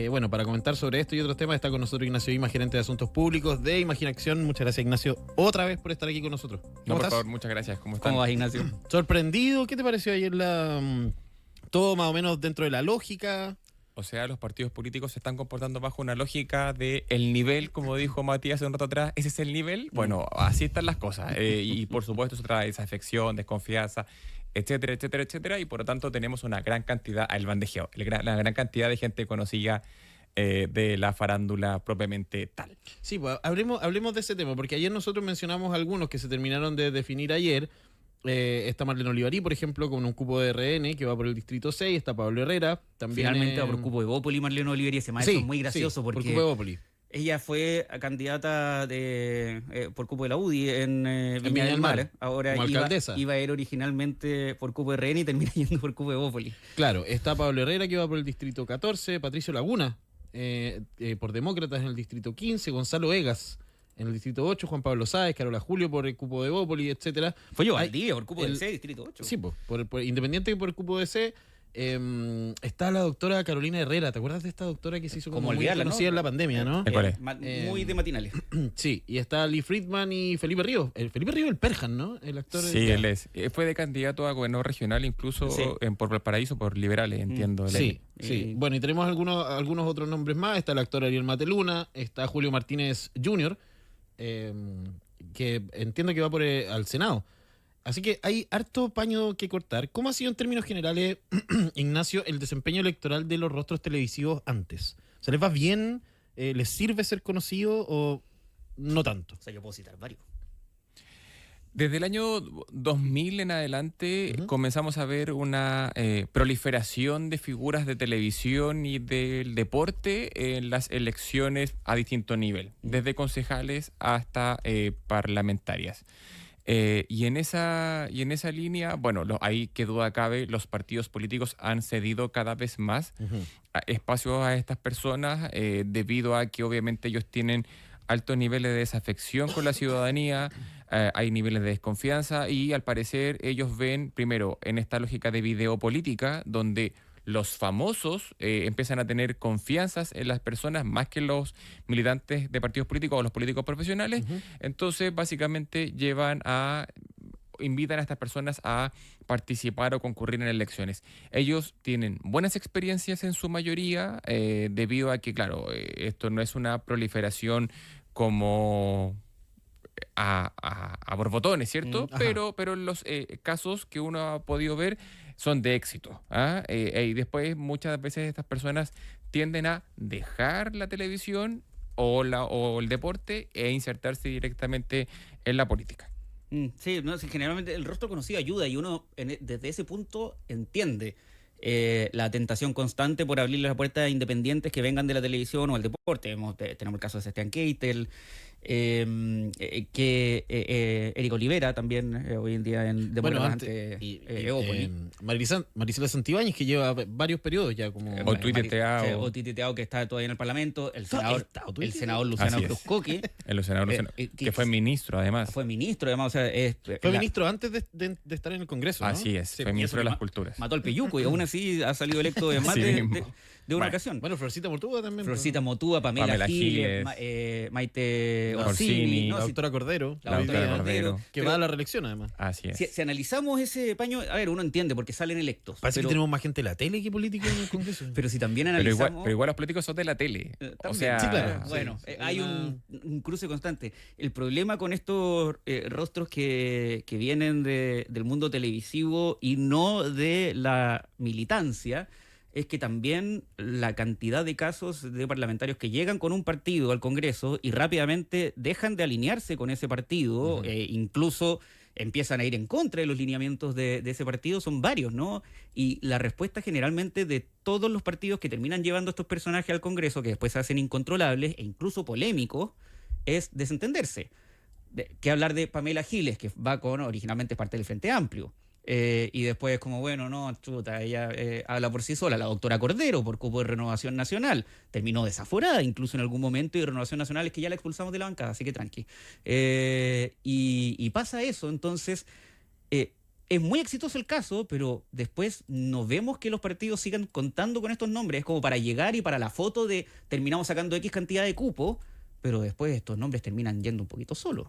Bueno, para comentar sobre esto y otros temas está con nosotros Ignacio Ima, gerente de Asuntos Públicos de Imaginación. Muchas gracias, Ignacio, otra vez por estar aquí con nosotros. ¿Cómo No, por favor, muchas gracias. ¿Cómo están? ¿Cómo vas, Ignacio? ¿Sorprendido? ¿Qué te pareció ayer todo más o menos dentro de la lógica? O sea, los partidos políticos se están comportando bajo una lógica de el nivel, como dijo Matías hace un rato atrás, ¿ese es el nivel? Bueno, así están las cosas. Y por supuesto eso trae desafección, desconfianza, etcétera, etcétera, etcétera. Y por lo tanto tenemos una gran cantidad, el bandejeo, la gran cantidad de gente conocida de la farándula propiamente tal. Sí, pues hablemos de ese tema, porque ayer nosotros mencionamos algunos que se terminaron de definir ayer. Está Marlene Olivarí, por ejemplo, con un cupo de RN que va por el distrito 6. Está Pablo Herrera. También Finalmente va por cupo de Bópoli, Marlene Olivarí. Ese maestro es muy gracioso porque por cupo de Bópoli. Ella fue candidata por cupo de la UDI en Viña del Mar. Ahora iba a ir originalmente por cupo de RN y termina yendo por cupo de Bópoli. Claro, está Pablo Herrera que va por el distrito 14, Patricio Laguna por Demócratas en el distrito 15, Gonzalo Egas en el distrito 8, Juan Pablo Sáez, Carola Julio por el cupo de Bópoli, etcétera. Fue yo al día por cupo del C, distrito 8. Sí, por independiente que por el cupo de C. Está la doctora Carolina Herrera. ¿Te acuerdas de esta doctora que se hizo como muy conocida en la pandemia, no? Muy de matinales. Sí, y está Lee Friedman y Felipe Ríos. Felipe Ríos el Perjan, ¿no? El actor. Sí, él es. Fue de candidato a gobernador regional, incluso por Valparaíso, por liberales, entiendo. Sí. Bueno, y tenemos algunos otros nombres más. Está el actor Ariel Mateluna, está Julio Martínez Jr., que entiendo que va al Senado. Así que hay harto paño que cortar. ¿Cómo ha sido en términos generales, Ignacio, el desempeño electoral de los rostros televisivos antes? ¿Se les va bien? ¿Les sirve ser conocido o no tanto? O sea, yo puedo citar varios. Desde el año 2000 en adelante comenzamos a ver una proliferación de figuras de televisión y del deporte en las elecciones a distinto nivel, desde concejales hasta parlamentarias. Y en esa línea, bueno, ahí que duda cabe, los partidos políticos han cedido cada vez más espacios a estas personas debido a que obviamente ellos tienen altos niveles de desafección con la ciudadanía, hay niveles de desconfianza y al parecer ellos ven, primero, en esta lógica de videopolítica, donde los famosos empiezan a tener confianzas en las personas más que los militantes de partidos políticos o los políticos profesionales. Entonces, básicamente, invitan a estas personas a participar o concurrir en elecciones. Ellos tienen buenas experiencias en su mayoría, debido a que, claro, esto no es una proliferación como a borbotones, ¿cierto? Pero los casos que uno ha podido ver son de éxito. Y después muchas veces estas personas tienden a dejar la televisión o el deporte e insertarse directamente en la política. Sí, generalmente el rostro conocido ayuda y uno desde ese punto entiende la tentación constante por abrirle la puerta a independientes que vengan de la televisión o al deporte. Tenemos el caso de Sebastián Keitel, Eric Olivera también hoy en día en Demócratas Marisela Santibáñez, que lleva varios periodos ya como o tuiteado que está todavía en el Parlamento, el senador Luciano Cruzcoque, que fue ministro además. Fue ministro antes de estar en el Congreso, ¿no? Así es, fue ministro de las Culturas. Mató al Peyuco y aún así ha salido electo en más de una ocasión. Bueno, Florcita Motúa también. Florcita Motúa, Pamela Giles, Maite Orsini, la doctora Cordero, que va a la reelección además. Así es. Si analizamos ese paño, a ver, uno entiende porque salen electos. Parece que tenemos más gente de la tele que política en el Congreso. Pero si también analizamos... Pero igual los políticos son de la tele. O sea, sí, claro. Bueno, hay un cruce constante. El problema con estos rostros que vienen del mundo televisivo y no de la militancia es que también la cantidad de casos de parlamentarios que llegan con un partido al Congreso y rápidamente dejan de alinearse con ese partido, incluso empiezan a ir en contra de los lineamientos de ese partido, son varios, ¿no? Y la respuesta generalmente de todos los partidos que terminan llevando a estos personajes al Congreso, que después se hacen incontrolables e incluso polémicos, es desentenderse. ¿Qué hablar de Pamela Giles, que va originalmente parte del Frente Amplio? Y después como, bueno, no, chuta, ella habla por sí sola. La doctora Cordero, por cupo de Renovación Nacional, terminó desaforada incluso en algún momento, y Renovación Nacional es que ya la expulsamos de la bancada, así que tranqui. Y pasa eso, entonces es muy exitoso el caso, pero después no vemos que los partidos sigan contando con estos nombres. Es como para llegar y para la foto de terminamos sacando X cantidad de cupo, pero después estos nombres terminan yendo un poquito solos.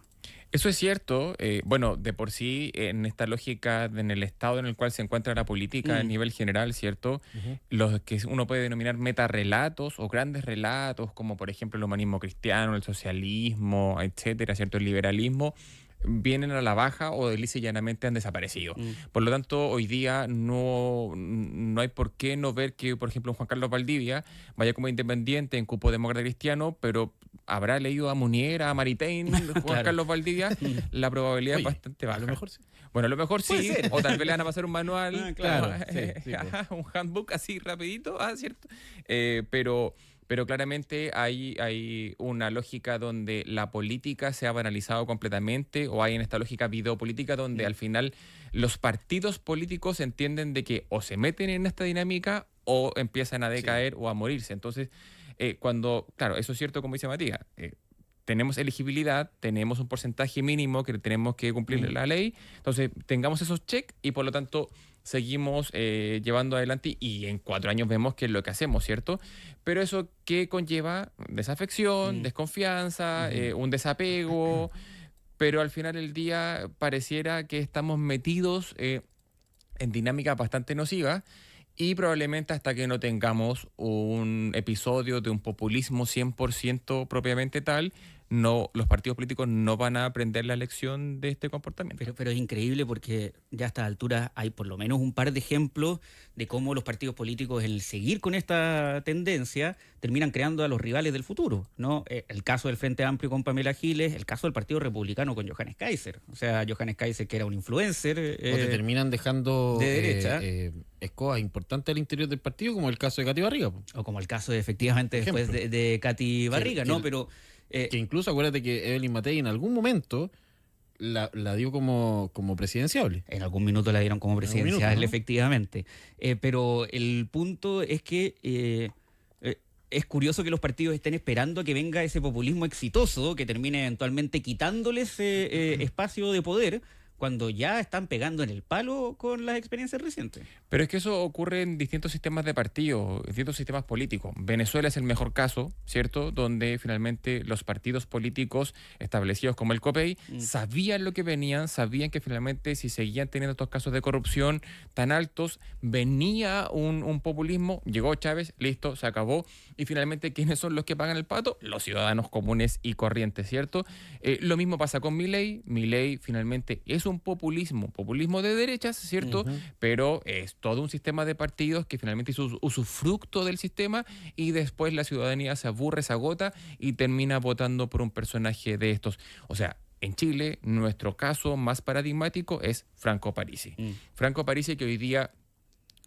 Eso es cierto. Bueno, de por sí, en esta lógica, en el estado en el cual se encuentra la política a nivel general, ¿cierto? Los que uno puede denominar metarrelatos o grandes relatos, como por ejemplo el humanismo cristiano, el socialismo, etcétera, ¿cierto? El liberalismo, vienen a la baja o lisa y llanamente han desaparecido. Por lo tanto, hoy día no hay por qué no ver que, por ejemplo, Juan Carlos Valdivia vaya como independiente en cupo demócrata cristiano, pero habrá leído a Munier, a Maritain, Juan Claro. Carlos Valdivia, la probabilidad es bastante baja. A lo mejor sí. Bueno, a lo mejor sí, o tal vez le van a pasar un manual, Claro, sí, un handbook así rapidito, ¿cierto? Pero claramente hay una lógica donde la política se ha banalizado completamente, o hay en esta lógica videopolítica donde al final los partidos políticos entienden de que o se meten en esta dinámica o empiezan a decaer o a morirse. Entonces, claro, eso es cierto como dice Matías, tenemos elegibilidad, tenemos un porcentaje mínimo que tenemos que cumplir la ley, entonces tengamos esos check y por lo tanto seguimos llevando adelante y en 4 años vemos qué es lo que hacemos, ¿cierto? Pero eso que conlleva desafección, desconfianza, un desapego, pero al final del día pareciera que estamos metidos en dinámicas bastante nocivas. Y probablemente hasta que no tengamos un episodio de un populismo 100% propiamente tal, los partidos políticos no van a aprender la lección de este comportamiento. Pero es increíble porque ya a estas alturas hay por lo menos un par de ejemplos de cómo los partidos políticos, el seguir con esta tendencia, terminan creando a los rivales del futuro, ¿no? El caso del Frente Amplio con Pamela Giles, el caso del Partido Republicano con Johannes Kaiser. O sea, Johannes Kaiser, que era un influencer. O te terminan dejando de derecha. escobas importantes al interior del partido, como el caso de Katy Barriga. O como el caso, efectivamente, después de Katy Barriga, ¿no? Pero que incluso acuérdate que Evelyn Matei en algún momento la dio como presidenciable. En algún minuto la dieron como presidencial, ¿no? Efectivamente. Pero el punto es que es curioso que los partidos estén esperando a que venga ese populismo exitoso que termine eventualmente quitándoles espacio de poder, cuando ya están pegando en el palo con las experiencias recientes. Pero es que eso ocurre en distintos sistemas de partidos, distintos sistemas políticos. Venezuela es el mejor caso, ¿cierto? Donde finalmente los partidos políticos establecidos como el COPEI sabían lo que venían, sabían que finalmente si seguían teniendo estos casos de corrupción tan altos, venía un populismo, llegó Chávez, listo, se acabó. Y finalmente, ¿quiénes son los que pagan el pato? Los ciudadanos comunes y corrientes, ¿cierto? Lo mismo pasa con Milei. Milei finalmente es un populismo de derechas, ¿cierto? Pero es todo un sistema de partidos que finalmente es usufructo del sistema y después la ciudadanía se aburre, se agota y termina votando por un personaje de estos. O sea, en Chile, nuestro caso más paradigmático es Franco Parisi. Franco Parisi, que hoy día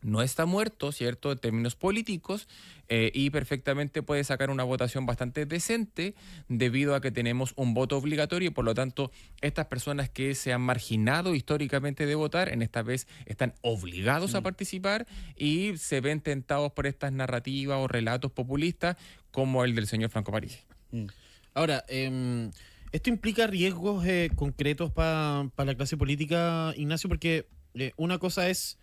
no está muerto, ¿cierto?, en términos políticos, y perfectamente puede sacar una votación bastante decente debido a que tenemos un voto obligatorio y por lo tanto estas personas que se han marginado históricamente de votar, en esta vez están obligados a participar y se ven tentados por estas narrativas o relatos populistas como el del señor Franco Parisi. Ahora, esto implica riesgos concretos para la clase política, Ignacio, porque una cosa es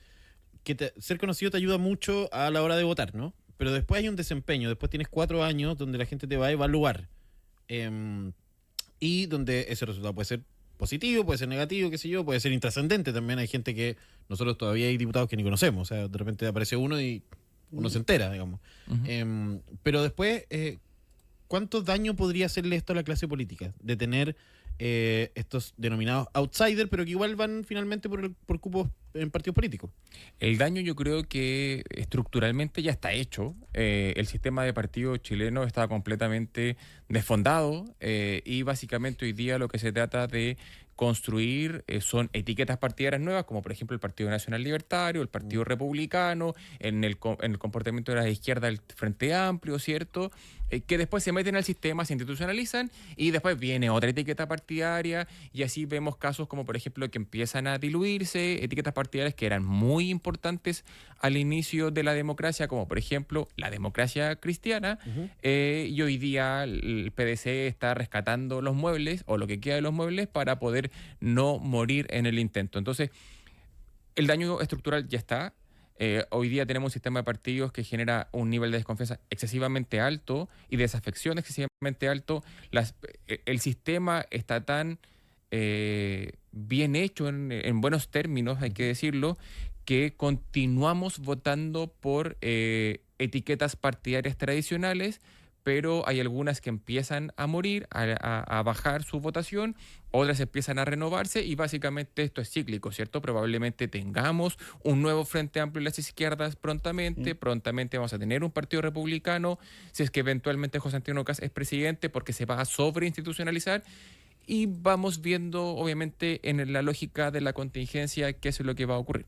que ser conocido te ayuda mucho a la hora de votar, ¿no? Pero después hay un desempeño, después tienes 4 años donde la gente te va a evaluar y donde ese resultado puede ser positivo, puede ser negativo, qué sé yo, puede ser intrascendente también. Hay gente que nosotros todavía hay diputados que ni conocemos, o sea, de repente aparece uno y uno se entera, digamos. Pero después, ¿cuánto daño podría hacerle esto a la clase política? De tener estos denominados outsiders, pero que igual van finalmente por cupos en partidos políticos. El daño yo creo que estructuralmente ya está hecho. El sistema de partidos chilenos está completamente desfondado y básicamente hoy día lo que se trata de construir son etiquetas partidarias nuevas, como por ejemplo el Partido Nacional Libertario, el Partido Republicano, en el comportamiento de la izquierda el Frente Amplio, ¿cierto? Que después se meten al sistema, se institucionalizan y después viene otra etiqueta partidaria y así vemos casos como por ejemplo que empiezan a diluirse etiquetas partidarias que eran muy importantes al inicio de la democracia, como por ejemplo la democracia cristiana, y hoy día el PDC está rescatando los muebles o lo que queda de los muebles para poder no morir en el intento. Entonces, El daño estructural ya está. Hoy día tenemos un sistema de partidos que genera un nivel de desconfianza excesivamente alto y desafección excesivamente alto. El sistema está tan bien hecho, en buenos términos, hay que decirlo, que continuamos votando por etiquetas partidarias tradicionales, pero hay algunas que empiezan a morir, a bajar su votación, otras empiezan a renovarse y básicamente esto es cíclico, ¿cierto? Probablemente tengamos un nuevo Frente Amplio en las izquierdas prontamente vamos a tener un partido republicano, si es que eventualmente José Antonio Kast es presidente, porque se va a sobreinstitucionalizar. Y vamos viendo, obviamente, en la lógica de la contingencia, qué es lo que va a ocurrir.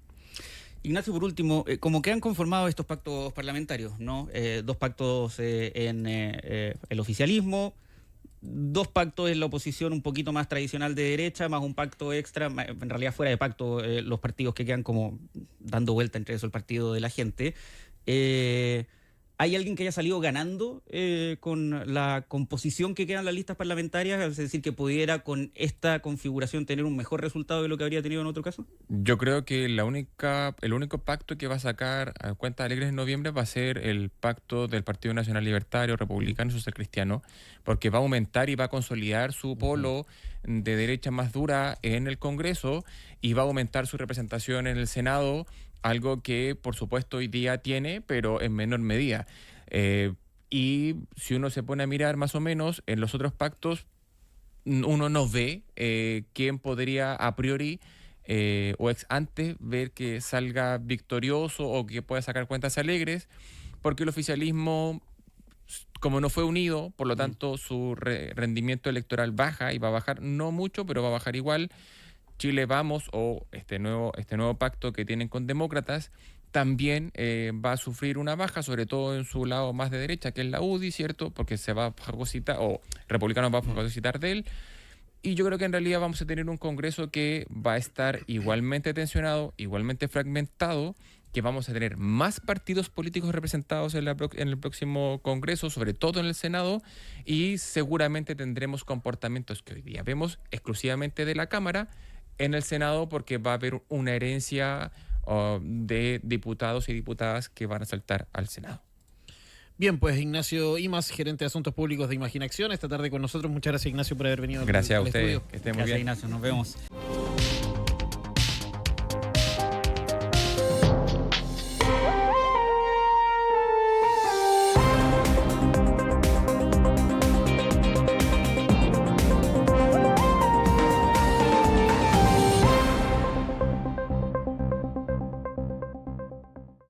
Ignacio, por último, ¿cómo que han conformado estos pactos parlamentarios, ¿no? 2 pactos en el oficialismo, 2 pactos en la oposición un poquito más tradicional de derecha, más un pacto extra, en realidad fuera de pacto, los partidos que quedan como dando vuelta entre eso, el partido de la gente. ¿Hay alguien que haya salido ganando con la composición que quedan las listas parlamentarias? Es decir, que pudiera con esta configuración tener un mejor resultado de lo que habría tenido en otro caso. Yo creo que el único pacto que va a sacar a cuentas alegres en noviembre va a ser el pacto del Partido Nacional Libertario, Republicano y Social Cristiano, porque va a aumentar y va a consolidar su polo de derecha más dura en el Congreso y va a aumentar su representación en el Senado, algo que por supuesto hoy día tiene, pero en menor medida. Y si uno se pone a mirar más o menos en los otros pactos, uno no ve quién podría a priori o ex ante ver que salga victorioso o que pueda sacar cuentas alegres, porque el oficialismo, como no fue unido, por lo tanto su rendimiento electoral baja y va a bajar no mucho, pero va a bajar igual. Chile Vamos o este nuevo pacto que tienen con demócratas también va a sufrir una baja, sobre todo en su lado más de derecha, que es la UDI, ¿cierto? Porque se va a fagocitar, o republicanos va a fagocitar de él. Y yo creo que en realidad vamos a tener un Congreso que va a estar igualmente tensionado, igualmente fragmentado, que vamos a tener más partidos políticos representados en el próximo Congreso, sobre todo en el Senado, y seguramente tendremos comportamientos que hoy día vemos exclusivamente de la Cámara en el Senado, porque va a haber una herencia de diputados y diputadas que van a saltar al Senado. Bien, pues Ignacio Imaz, gerente de Asuntos Públicos de Imaginación, esta tarde con nosotros. Muchas gracias, Ignacio, por haber venido. Gracias a al ustedes, estudio. que estén muy bien. Gracias, Ignacio, nos vemos.